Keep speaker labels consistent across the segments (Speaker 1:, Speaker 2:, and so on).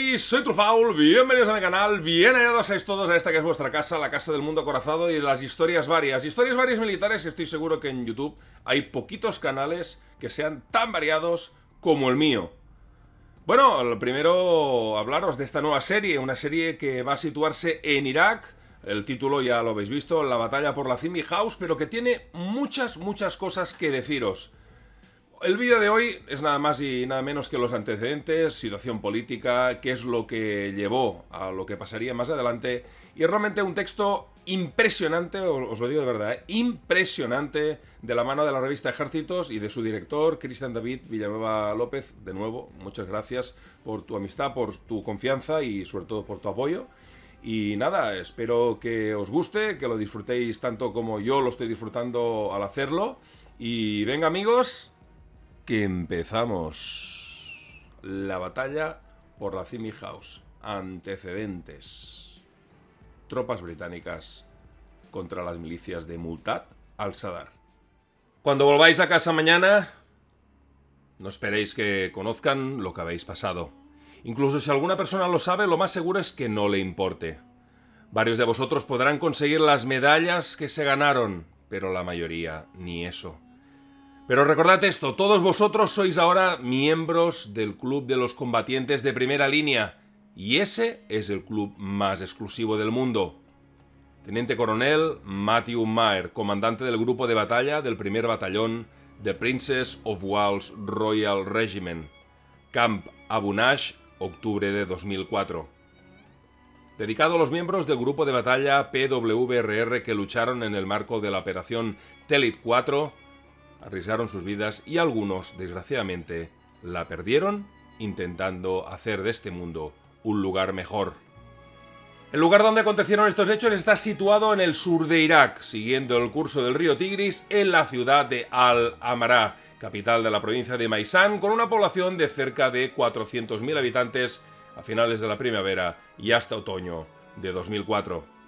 Speaker 1: Buenas, soy Trufaul, bienvenidos a mi canal, bien hallados seáis todos a esta que es vuestra casa, la casa del mundo acorazado y de las historias varias militares, que estoy seguro que en YouTube hay poquitos canales que sean tan variados como el mío. Bueno, lo primero hablaros de esta nueva serie, una serie que va a situarse en Irak. El título ya lo habéis visto, La batalla por la Zimmi House, pero que tiene muchas cosas que deciros. El vídeo de hoy es nada más y nada menos que los antecedentes, situación política, qué es lo que llevó a lo que pasaría más adelante, y realmente un texto impresionante, os lo digo de verdad, impresionante, de la mano de la revista Ejércitos y de su director, Cristian David Villanueva López. De nuevo, muchas gracias por tu amistad, por tu confianza y sobre todo por tu apoyo. Y nada, espero que os guste, que lo disfrutéis tanto como yo lo estoy disfrutando al hacerlo. Y venga, amigos, que empezamos. La batalla por la Zimmi House. Antecedentes. Tropas británicas contra las milicias de Mu'tadh al-Sadr. Cuando volváis a casa mañana, no esperéis que conozcan lo que habéis pasado. Incluso si alguna persona lo sabe, lo más seguro es que no le importe. Varios de vosotros podrán conseguir las medallas que se ganaron, pero la mayoría ni eso. Pero recordad esto, todos vosotros sois ahora miembros del Club de los Combatientes de Primera Línea, y ese es el club más exclusivo del mundo. Teniente Coronel Matthew Maher, comandante del grupo de batalla del primer batallón The Princess of Wales Royal Regiment, Camp Abu Nash, octubre de 2004. Dedicado a los miembros del grupo de batalla PWRR que lucharon en el marco de la operación Telit 4, arriesgaron sus vidas y algunos, desgraciadamente, la perdieron intentando hacer de este mundo un lugar mejor. El lugar donde acontecieron estos hechos está situado en el sur de Irak, siguiendo el curso del río Tigris, en la ciudad de Al-Amarah, capital de la provincia de Maysan, con una población de cerca de 400.000 habitantes a finales de la primavera y hasta otoño de 2004.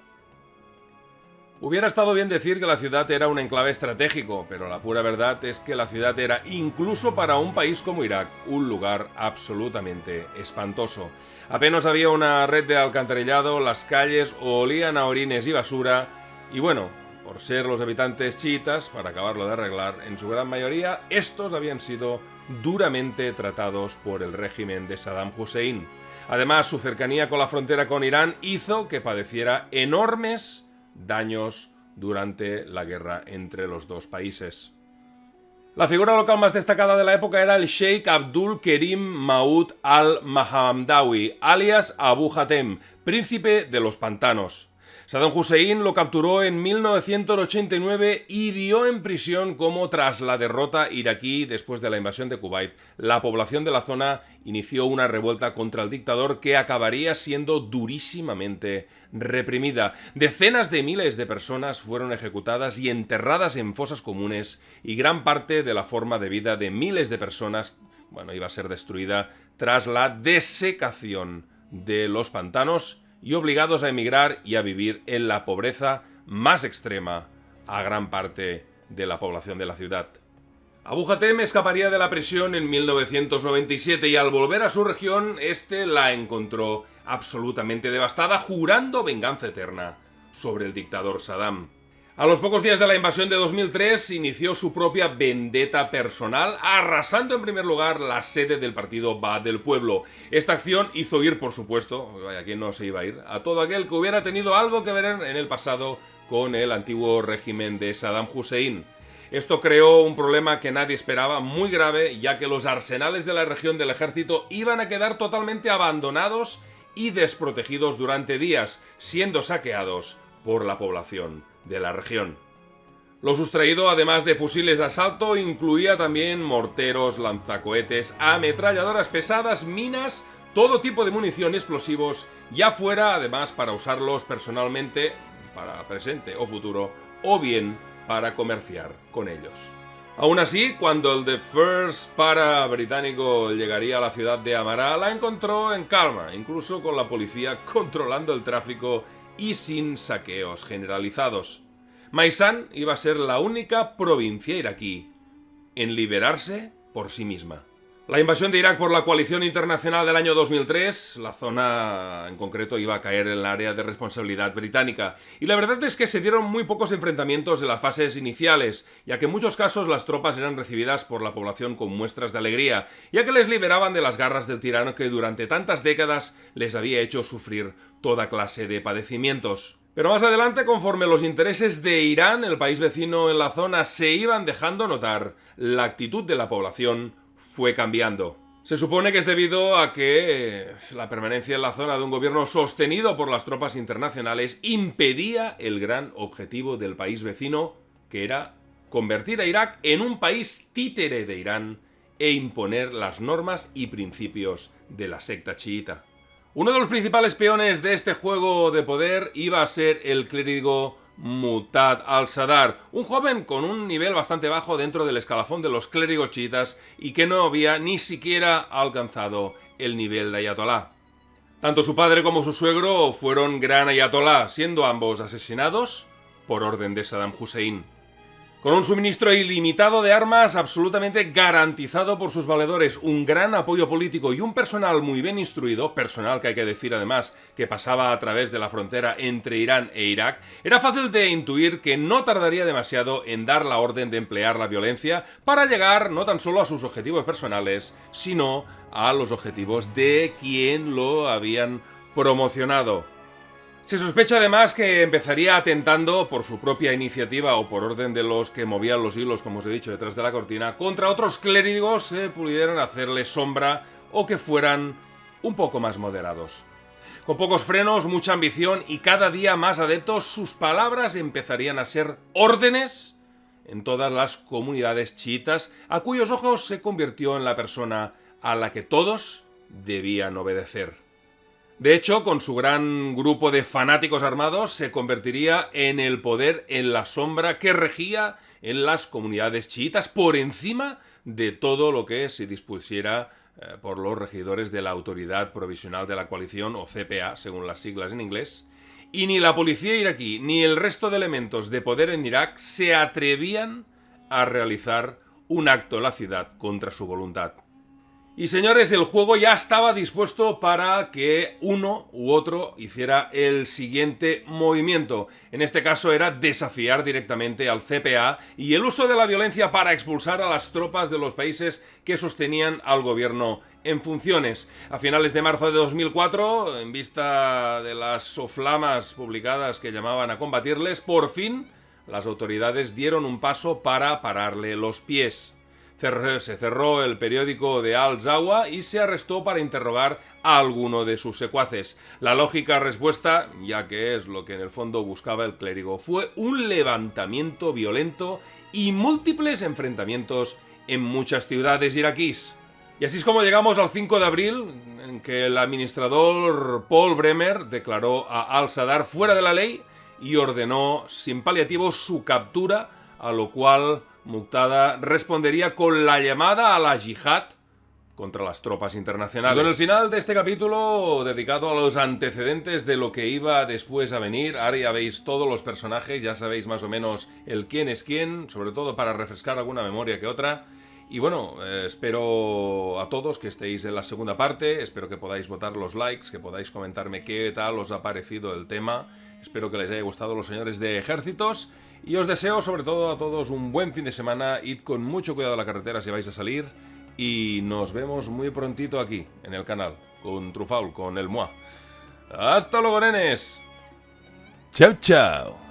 Speaker 1: Hubiera estado bien decir que la ciudad era un enclave estratégico, pero la pura verdad es que la ciudad era, incluso para un país como Irak, un lugar absolutamente espantoso. Apenas había una red de alcantarillado, las calles olían a orines y basura, y bueno, por ser los habitantes chiitas, para acabarlo de arreglar, en su gran mayoría, estos habían sido duramente tratados por el régimen de Saddam Hussein. Además, su cercanía con la frontera con Irán hizo que padeciera enormes daños durante la guerra entre los dos países. La figura local más destacada de la época era el Sheikh Abdul Kerim Maud al-Mahamdawi, alias Abu Hatem, príncipe de los pantanos. Saddam Hussein lo capturó en 1989 y vio en prisión cómo, tras la derrota iraquí después de la invasión de Kuwait, la población de la zona inició una revuelta contra el dictador que acabaría siendo durísimamente reprimida. Decenas de miles de personas fueron ejecutadas y enterradas en fosas comunes, y gran parte de la forma de vida de miles de personas, iba a ser destruida tras la desecación de los pantanos, y obligados a emigrar y a vivir en la pobreza más extrema a gran parte de la población de la ciudad. Abu Hatem escaparía de la prisión en 1997 y al volver a su región, la encontró absolutamente devastada, jurando venganza eterna sobre el dictador Saddam. A los pocos días de la invasión de 2003 inició su propia vendetta personal, arrasando en primer lugar la sede del partido Ba'ath del Pueblo. Esta acción hizo ir, por supuesto, ¿quién no se iba a ir?, a todo aquel que hubiera tenido algo que ver en el pasado con el antiguo régimen de Saddam Hussein. Esto creó un problema que nadie esperaba, muy grave, ya que los arsenales de la región del ejército iban a quedar totalmente abandonados y desprotegidos durante días, siendo saqueados por la población de la región. Lo sustraído, además de fusiles de asalto, incluía también morteros, lanzacohetes, ametralladoras pesadas, minas, todo tipo de munición y explosivos, ya fuera además para usarlos personalmente, para presente o futuro, o bien para comerciar con ellos. Aún así, cuando el The First Para británico llegaría a la ciudad de Amarah, la encontró en calma, incluso con la policía controlando el tráfico y sin saqueos generalizados. Maysan iba a ser la única provincia iraquí en liberarse por sí misma. La invasión de Irak por la coalición internacional del año 2003, la zona en concreto iba a caer en el área de responsabilidad británica. Y la verdad es que se dieron muy pocos enfrentamientos en las fases iniciales, ya que en muchos casos las tropas eran recibidas por la población con muestras de alegría, ya que les liberaban de las garras del tirano que durante tantas décadas les había hecho sufrir toda clase de padecimientos. Pero más adelante, conforme los intereses de Irán, el país vecino en la zona, se iban dejando notar, la actitud de la población fue cambiando. Se supone que es debido a que la permanencia en la zona de un gobierno sostenido por las tropas internacionales impedía el gran objetivo del país vecino, que era convertir a Irak en un país títere de Irán e imponer las normas y principios de la secta chiita. Uno de los principales peones de este juego de poder iba a ser el clérigo Muqtada al-Sadr, un joven con un nivel bastante bajo dentro del escalafón de los clérigos chiitas y que no había ni siquiera alcanzado el nivel de ayatolá. Tanto su padre como su suegro fueron gran ayatolá, siendo ambos asesinados por orden de Saddam Hussein. Con un suministro ilimitado de armas absolutamente garantizado por sus valedores, un gran apoyo político y un personal muy bien instruido, personal que hay que decir además que pasaba a través de la frontera entre Irán e Irak, era fácil de intuir que no tardaría demasiado en dar la orden de emplear la violencia para llegar no tan solo a sus objetivos personales, sino a los objetivos de quien lo habían promocionado. Se sospecha además que empezaría atentando por su propia iniciativa o por orden de los que movían los hilos, como os he dicho, detrás de la cortina, contra otros clérigos que pudieran hacerle sombra o que fueran un poco más moderados. Con pocos frenos, mucha ambición y cada día más adeptos, sus palabras empezarían a ser órdenes en todas las comunidades chiitas, a cuyos ojos se convirtió en la persona a la que todos debían obedecer. De hecho, con su gran grupo de fanáticos armados, se convertiría en el poder en la sombra que regía en las comunidades chiitas por encima de todo lo que se dispusiera por los regidores de la Autoridad Provisional de la Coalición, o CPA, según las siglas en inglés, y ni la policía iraquí ni el resto de elementos de poder en Irak se atrevían a realizar un acto en la ciudad contra su voluntad. Y señores, el juego ya estaba dispuesto para que uno u otro hiciera el siguiente movimiento. En este caso era desafiar directamente al CPA y el uso de la violencia para expulsar a las tropas de los países que sostenían al gobierno en funciones. A finales de marzo de 2004, en vista de las soflamas publicadas que llamaban a combatirles, por fin las autoridades dieron un paso para pararle los pies. Se cerró el periódico de Al-Zawa y se arrestó para interrogar a alguno de sus secuaces. La lógica respuesta, ya que es lo que en el fondo buscaba el clérigo, fue un levantamiento violento y múltiples enfrentamientos en muchas ciudades iraquíes. Y así es como llegamos al 5 de abril, en que el administrador Paul Bremer declaró a Al-Sadr fuera de la ley y ordenó sin paliativos su captura, a lo cual Muqtada respondería con la llamada a la yihad contra las tropas internacionales. Y con el final de este capítulo dedicado a los antecedentes de lo que iba después a venir, ahora ya veis todos los personajes, ya sabéis más o menos el quién es quién, sobre todo para refrescar alguna memoria que otra. Y bueno, espero a todos que estéis en la segunda parte, espero que podáis votar los likes, que podáis comentarme qué tal os ha parecido el tema, espero que les haya gustado los señores de ejércitos. Y os deseo sobre todo a todos un buen fin de semana, id con mucho cuidado a la carretera si vais a salir y nos vemos muy prontito aquí, en el canal, con Trufaul, con el Moi. ¡Hasta luego, nenes! ¡Chao, chao!